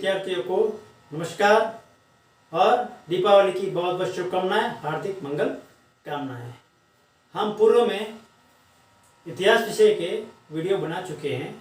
विद्यार्थियों को नमस्कार और दीपावली की बहुत बहुत शुभकामनाएं, हार्दिक मंगल कामनाएं। हम पूर्व में इतिहास विषय के वीडियो बना चुके हैं।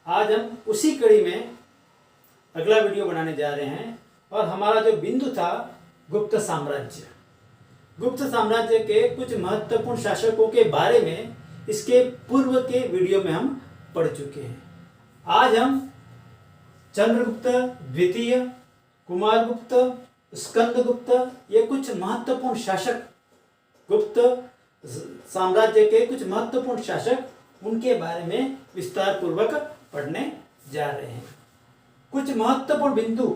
आज हम उसी कड़ी में अगला वीडियो बनाने जा रहे हैं और हमारा जो बिंदु था गुप्त साम्राज्य। गुप्त साम्राज्य के कुछ महत्वपूर्ण शासकों के बारे में इसके पूर्व के वीडियो में हम पढ़ चुके हैं। आज हम चंद्रगुप्त द्वितीय, कुमारगुप्त, स्कंदगुप्त, ये कुछ महत्वपूर्ण शासक, गुप्त साम्राज्य के कुछ महत्वपूर्ण शासक, उनके बारे में विस्तार पूर्वक पढ़ने जा रहे हैं। कुछ महत्वपूर्ण बिंदु,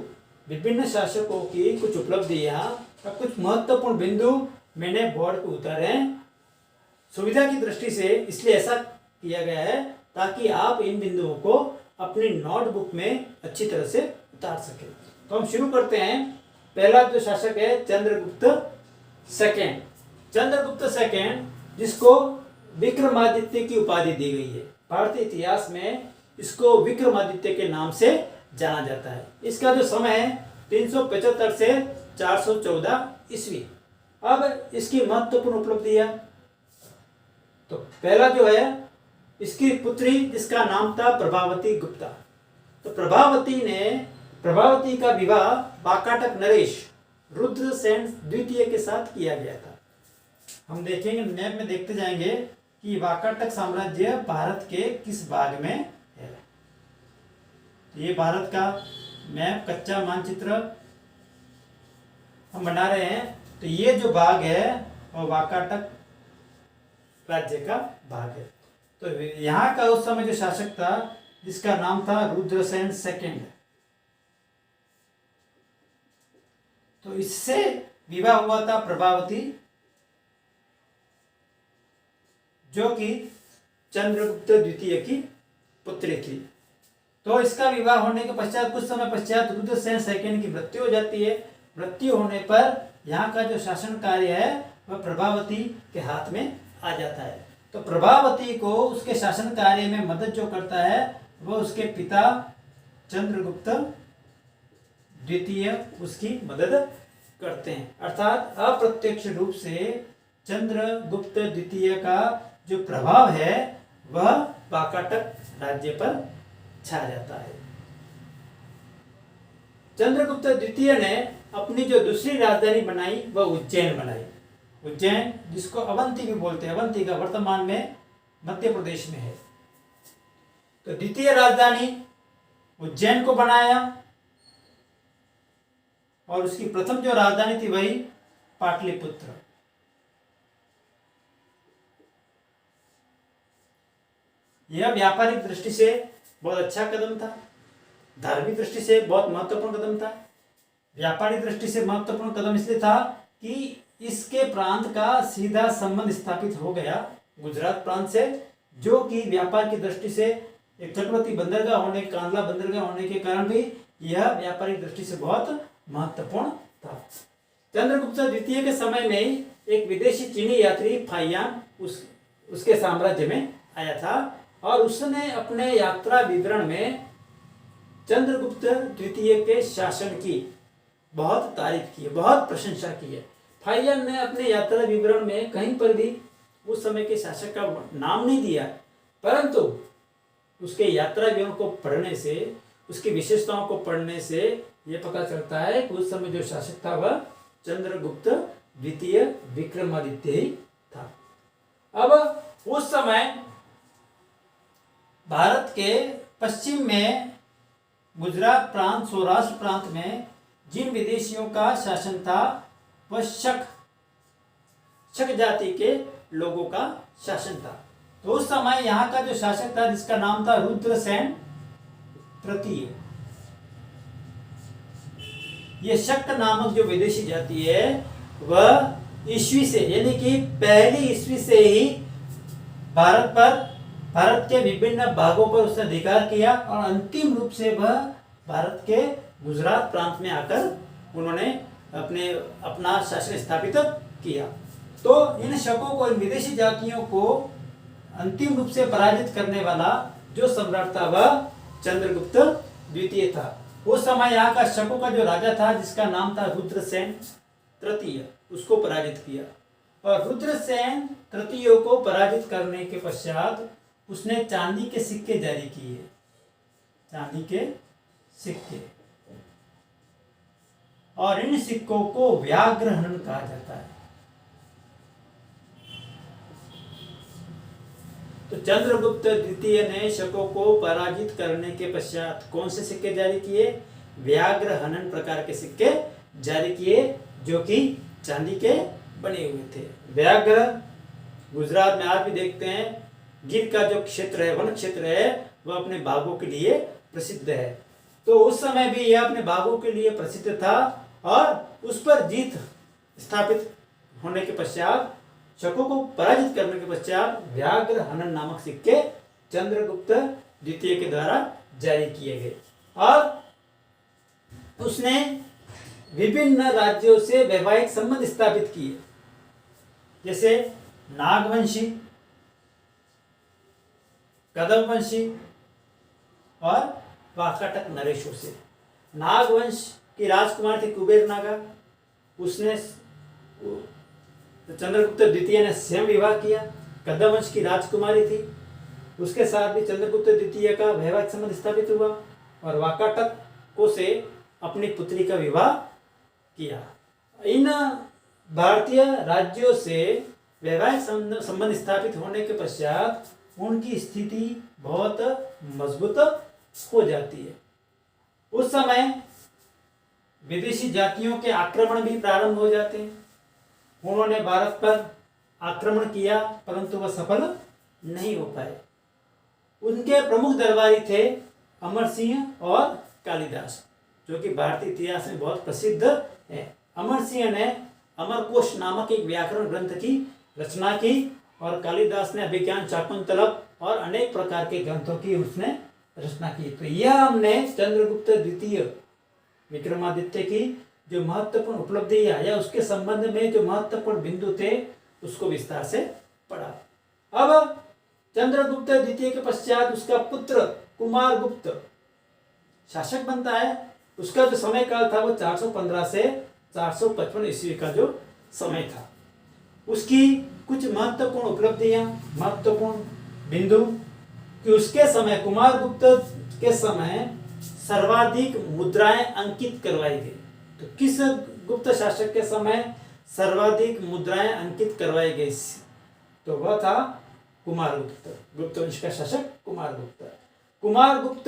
विभिन्न शासकों की कुछ उपलब्धियां और कुछ महत्वपूर्ण बिंदु मैंने बोर्ड पर उतारे हैं सुविधा की दृष्टि से। इसलिए ऐसा किया गया है ताकि आप इन बिंदुओं को अपनी नोटबुक में अच्छी तरह से उतार सके। तो हम शुरू करते हैं। पहला जो शासक है चंद्रगुप्त सेकेंड। चंद्रगुप्त सेकेंड, जिसको विक्रमादित्य की उपाधि दी गई है, भारतीय इतिहास में इसको विक्रमादित्य के नाम से जाना जाता है। इसका जो समय है 375 से 414 ईस्वी। अब इसकी महत्वपूर्ण उपलब्धियां, तो पहला जो है इसकी पुत्री, जिसका नाम था प्रभावती गुप्ता। तो प्रभावती का विवाह वाकाटक नरेश रुद्रसेन द्वितीय के साथ किया गया था। हम देखेंगे, मैप में देखते जाएंगे कि वाकाटक साम्राज्य भारत के किस भाग में है। ये भारत का मैप, कच्चा मानचित्र हम बना रहे हैं। तो ये जो भाग है वो वाकाटक राज्य का भाग है। तो यहाँ का उस समय जो शासक था, जिसका नाम था रुद्रसेन सेकेंड, तो इससे विवाह हुआ था प्रभावती, जो कि चंद्रगुप्त द्वितीय की पुत्री थी। तो इसका विवाह होने के पश्चात कुछ समय पश्चात रुद्रसेन सेकेंड की मृत्यु हो जाती है। मृत्यु होने पर यहाँ का जो शासन कार्य है वह प्रभावती के हाथ में आ जाता है। तो प्रभावती को उसके शासन कार्य में मदद जो करता है वह उसके पिता चंद्रगुप्त द्वितीय उसकी मदद करते हैं। अर्थात अप्रत्यक्ष रूप से चंद्रगुप्त द्वितीय का जो प्रभाव है वह वाकाटक राज्य पर छा जाता है। चंद्रगुप्त द्वितीय ने अपनी जो दूसरी राजधानी बनाई वह उज्जैन बनाई। उज्जैन, जिसको अवंती भी बोलते हैं, अवंती का वर्तमान में मध्य प्रदेश में है। तो द्वितीय राजधानी उज्जैन को बनाया और उसकी प्रथम जो राजधानी थी वही पाटलिपुत्र। यह व्यापारिक दृष्टि से बहुत अच्छा कदम था, धार्मिक दृष्टि से बहुत महत्वपूर्ण कदम था। व्यापारिक दृष्टि से महत्वपूर्ण कदम इसलिए था कि इसके प्रांत का सीधा संबंध स्थापित हो गया गुजरात प्रांत से, जो कि व्यापार की दृष्टि से एक तटवर्ती बंदरगाह होने, कांडला बंदरगाह होने के कारण भी यह व्यापारिक दृष्टि से बहुत महत्वपूर्ण था। चंद्रगुप्त द्वितीय के समय में एक विदेशी चीनी यात्री फाइयान उसके साम्राज्य में आया था और उसने अपने यात्रा विवरण में चंद्रगुप्त द्वितीय के शासन की बहुत तारीफ की है, बहुत प्रशंसा की है। फाइयान ने अपने यात्रा विवरण में कहीं पर भी उस समय के शासक का नाम नहीं दिया, परंतु उसके यात्रा विवरण को पढ़ने से, उसकी विशेषताओं को पढ़ने से यह पता चलता है कि उस समय जो शासक था वह चंद्रगुप्त द्वितीय विक्रमादित्य ही था। अब उस समय भारत के पश्चिम में गुजरात प्रांत, सौराष्ट्र प्रांत में जिन विदेशियों का शासन था वह शक जाति के लोगों का शासन था। तो उस समय यहाँ का जो शासक था, जिसका नाम था रुद्रसेन तृतीय, ये शक नामक जो विदेशी जाति है वह ईस्वी से, यानी कि पहली ईस्वी से ही भारत के विभिन्न भागों पर उसने अधिकार किया और अंतिम रूप से वह भारत के गुजरात प्रांत में आकर उन्होंने अपना शासन स्थापित किया। तो इन शकों को, इन विदेशी जातियों को अंतिम रूप से पराजित करने वाला जो सम्राट था वह चंद्रगुप्त द्वितीय था। उस समय यहाँ का शकों का जो राजा था जिसका नाम था रुद्रसेन तृतीय, उसको पराजित किया। और रुद्रसेन तृतीय को पराजित करने के पश्चात उसने चांदी के सिक्के जारी किए, चांदी के सिक्के, और इन सिक्कों को व्याघ्र हनन कहा जाता है। तो चंद्रगुप्त द्वितीय ने शकों को पराजित करने के पश्चात कौन से सिक्के जारी किए? व्याघ्र हनन प्रकार के सिक्के जारी किए, जो कि चांदी के बने हुए थे। व्याघ्र गुजरात में आप भी देखते हैं, गिर का जो क्षेत्र है, वन क्षेत्र है, वह अपने बाघों के लिए प्रसिद्ध है। तो उस समय भी यह अपने बाघों के लिए प्रसिद्ध था, और उस पर जीत स्थापित होने के पश्चात, शकों को पराजित करने के पश्चात व्याघ्र हनन नामक सिक्के चंद्रगुप्त द्वितीय के द्वारा जारी किए गए। और उसने विभिन्न राज्यों से वैवाहिक संबंध स्थापित किए, जैसे नागवंशी, कदमवंशी और वाकाटक नरेशों से। नागवंश की राजकुमार थी कुबेर नागा, उसने चंद्रगुप्त द्वितीय ने स्वयं विवाह किया। कदमवंश की राजकुमारी थी, उसके साथ भी चंद्रगुप्त द्वितीय का वैवाहिक संबंध स्थापित हुआ, और वाकाटकों से अपनी पुत्री का विवाह किया। इन भारतीय राज्यों से वैवाहिक संबंध स्थापित होने के पश्चात उनकी स्थिति बहुत मजबूत हो जाती है। उस समय विदेशी जातियों के आक्रमण भी प्रारंभ हो जाते हैं। उन्होंने भारत पर आक्रमण किया, परंतु वह सफल नहीं हो पाए। उनके प्रमुख दरबारी थे अमर सिंह और कालिदास, जो कि भारतीय इतिहास में बहुत प्रसिद्ध है। अमर सिंह ने अमरकोश नामक एक व्याकरण ग्रंथ की रचना की, और कालिदास ने अभिज्ञान शाकुंतलम और अनेक प्रकार के ग्रंथों की उसने रचना की। तो यह हमने चंद्रगुप्त द्वितीय विक्रमादित्य की जो महत्वपूर्ण उपलब्धियां या उसके संबंध में जो महत्वपूर्ण बिंदु थे, उसको विस्तार से पढ़ा। अब चंद्रगुप्त द्वितीय के पश्चात उसका पुत्र कुमारगुप्त शासक बनता है। उसका जो समय काल था वो 415 से 455 ईस्वी का जो समय था। उसकी कुछ महत्वपूर्ण उपलब्धियां, महत्वपूर्ण बिंदु, कि उसके समय, कुमारगुप्त के समय सर्वाधिक मुद्राएं अंकित करवाई गई। तो किस गुप्त शासक के समय सर्वाधिक मुद्राएं अंकित करवाई गई? तो वह था कुमारगुप्त, गुप्त वंश का शासक कुमारगुप्त। कुमारगुप्त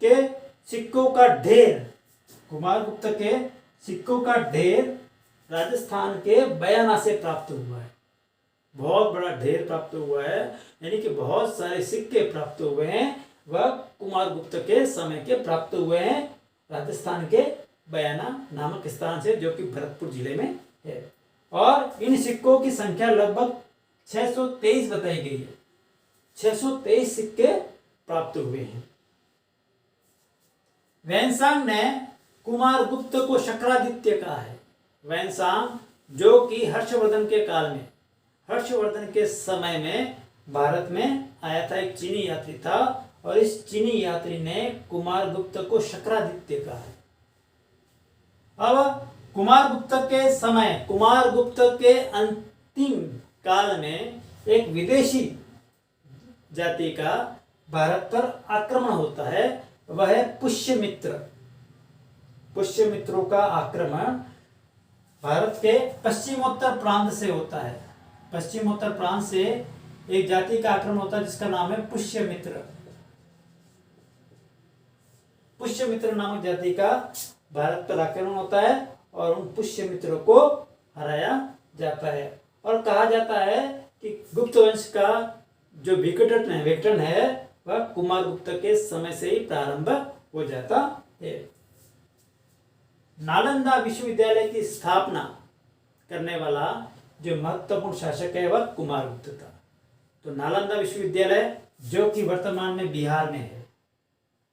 के सिक्कों का ढेर, कुमारगुप्त के सिक्कों का ढेर राजस्थान के बयाना से प्राप्त हुआ है। बहुत बड़ा ढेर प्राप्त हुआ है, यानी कि बहुत सारे सिक्के प्राप्त हुए हैं, वह कुमारगुप्त के समय के प्राप्त हुए हैं, राजस्थान के बयाना नामक स्थान से, जो कि भरतपुर जिले में है। और इन सिक्कों की संख्या लगभग 623 बताई गई है। 623 सिक्के प्राप्त हुए हैं। वैनसांग ने कुमारगुप्त को शक्रादित्य कहा है। वैनसांग, जो कि हर्षवर्धन के काल में, हर्षवर्धन के समय में भारत में आया था, एक चीनी यात्री था, और इस चीनी यात्री ने कुमारगुप्त को शक्रादित्य कहा है। अब कुमारगुप्त के समय, कुमारगुप्त के अंतिम काल में एक विदेशी जाति का भारत पर आक्रमण होता है, वह है पुष्यमित्र। पुष्यमित्रों का आक्रमण भारत के पश्चिमोत्तर प्रांत से होता है। पश्चिमोत्तर प्रांत से एक जाति का आक्रमण होता है जिसका नाम है पुष्यमित्र। पुष्यमित्र नामक जाति का भारत पर आक्रमण होता है, और उन पुष्यमित्रों को हराया जाता है। और कहा जाता है कि गुप्त वंश का जो विघटन है वह कुमारगुप्त के समय से ही प्रारंभ हो जाता है। नालंदा विश्वविद्यालय की स्थापना करने वाला जो महत्वपूर्ण शासक है वह कुमारगुप्त था। तो नालंदा विश्वविद्यालय, जो कि वर्तमान में बिहार में है,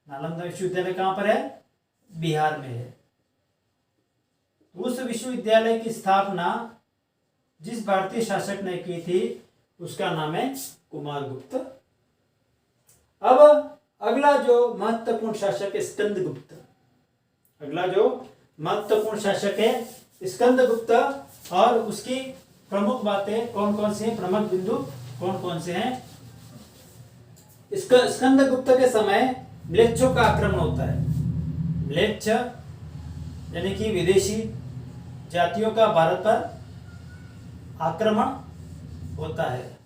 नालंदा विश्वविद्यालय कहाँ पर है? बिहार में है। उस विश्वविद्यालय की स्थापना जिस भारतीय शासक ने की थी उसका नाम है कुमारगुप्त। अब अगला जो महत्वपूर्ण शासक है स्कंदगुप्त। अगला जो महत्वपूर्ण शासक है स्कंदगुप्त, और उसकी प्रमुख बातें कौन कौन सी हैं, प्रमुख बिंदु कौन कौन से हैं। स्कंदगुप्त के समय म्लेच्छों का आक्रमण होता है। म्लेच्छ यानी कि विदेशी जातियों का भारत पर आक्रमण होता है।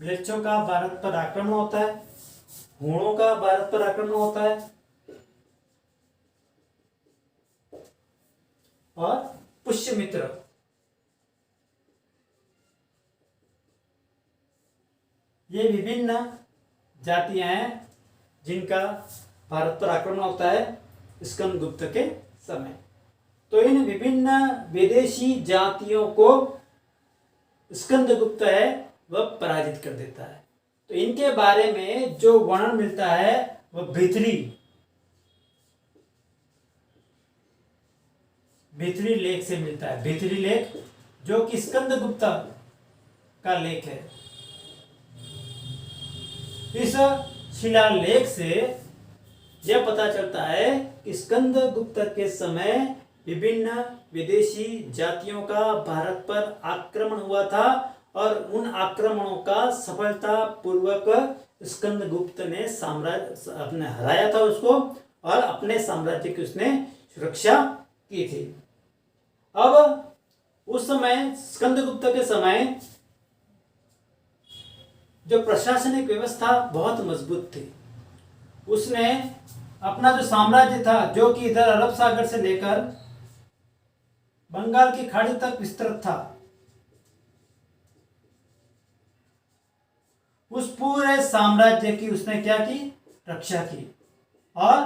म्लेच्छों का भारत पर आक्रमण होता है, हूणों का भारत पर आक्रमण होता है, और पुष्यमित्र ये विभिन्न जातियां हैं जिनका भारत पर आक्रमण होता है स्कंदगुप्त के समय। तो इन विभिन्न विदेशी जातियों को स्कंदगुप्त है वह पराजित कर देता है। तो इनके बारे में जो वर्णन मिलता है वह भीतरी लेख से मिलता है। भीतरी लेख जो कि स्कंदगुप्त का लेख है। इस शिलालेख से यह पता चलता है कि स्कंदगुप्त के समय विभिन्न विदेशी जातियों का भारत पर आक्रमण हुआ था, और उन आक्रमणों का सफलता पूर्वक स्कंदगुप्त ने साम्राज्य अपने हराया था उसको, और अपने साम्राज्य की उसने सुरक्षा की थी। अब उस समय स्कंदगुप्त के समय जो प्रशासनिक व्यवस्था बहुत मजबूत थी। उसने अपना जो साम्राज्य था जो कि इधर अरब सागर से लेकर बंगाल की खाड़ी तक विस्तृत था, उस पूरे साम्राज्य की उसने क्या की, रक्षा की, और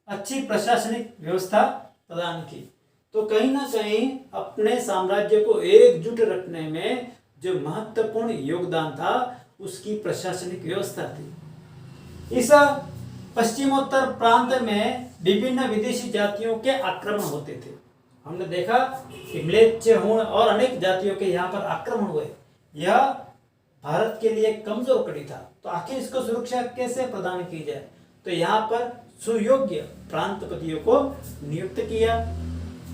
अच्छी प्रशासनिक व्यवस्था प्रदान की। तो कहीं ना कहीं अपने साम्राज्य को एकजुट रखने में जो महत्वपूर्ण योगदान था उसकी प्रशासनिक व्यवस्था थी। इस पश्चिमोत्तर प्रांत में विभिन्न विदेशी जातियों के आक्रमण होते थे। हमने देखा कि म्लेच्छ, हूण और अनेक जातियों के यहाँ पर आक्रमण हुए। यह भारत के लिए कमजोर कड़ी था। तो आखिर इसको सुरक्षा कैसे प्रदान की जाए, तो यहाँ पर सुयोग्य प्रांतपतियों को नियुक्त किया,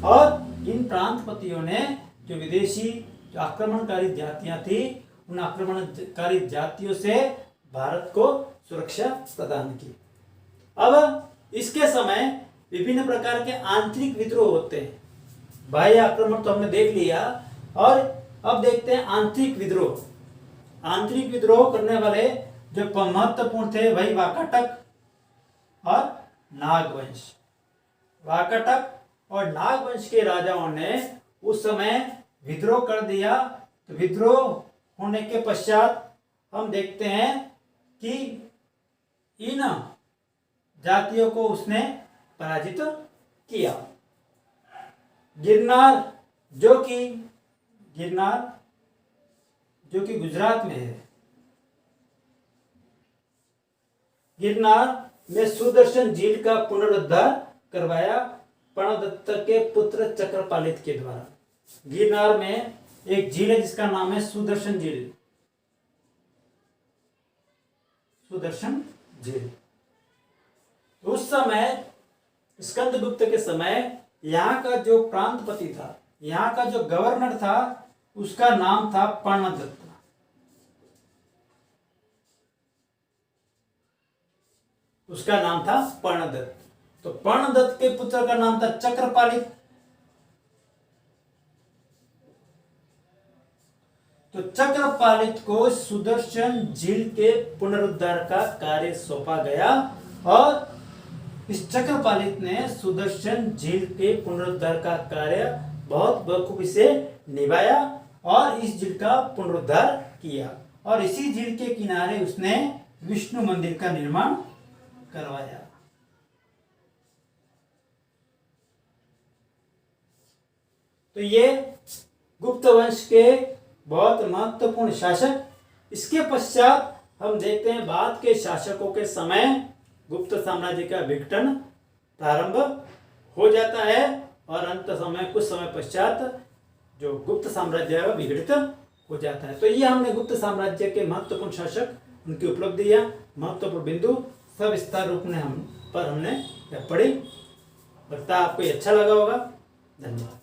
और इन प्रांतपतियों ने जो विदेशी जो आक्रमणकारी जातियां थी उन आक्रमणकारी जातियों से भारत को सुरक्षा प्रदान की। अब इसके समय विभिन्न प्रकार के आंतरिक विद्रोह होते हैं। बाह्य आक्रमण तो हमने देख लिया, और अब देखते हैं आंतरिक विद्रोह। आंतरिक विद्रोह करने वाले जो महत्वपूर्ण थे वही वाकाटक और नागवंश। वाकाटक और नागवंश के राजाओं ने उस समय विद्रोह कर दिया। तो विद्रोह होने के पश्चात हम देखते हैं कि इन जातियों को उसने पराजित किया। गिरनार जो कि गुजरात में है, गिरनार में सुदर्शन झील का पुनरुद्धार करवाया प्रणदत्त के पुत्र चक्रपालित के द्वारा। गिरनार में एक झील है जिसका नाम है सुदर्शन झील। सुदर्शन झील उस समय स्कंदगुप्त के समय यहाँ का जो प्रांतपति था, यहाँ का जो गवर्नर था, उसका नाम था प्रणदत्त। उसका नाम था प्रणदत्त। तो प्रणदत्त के पुत्र का नाम था चक्रपालित। तो चक्रपालित को सुदर्शन झील के पुनरुद्धार का कार्य सौंपा गया, और इस चक्रपालित ने सुदर्शन झील के पुनरुद्धार का कार्य बहुत बखूबी से निभाया, और इस झील का पुनरुद्धार किया, और इसी झील के किनारे उसने विष्णु मंदिर का निर्माण करवाया। तो ये गुप्त वंश के बहुत महत्वपूर्ण शासक। इसके पश्चात हम देखते हैं बाद के शासकों के समय गुप्त साम्राज्य का विघटन प्रारंभ हो जाता है, और अंत समय कुछ समय पश्चात जो गुप्त साम्राज्य है वह विघटित हो जाता है। तो ये हमने गुप्त साम्राज्य के महत्वपूर्ण शासक उनकी उपलब्धियाँ, महत्वपूर्ण बिंदु सब विस्तार रूप में हमने यह पढ़ी। लगता है आपको ये अच्छा लगा होगा। धन्यवाद।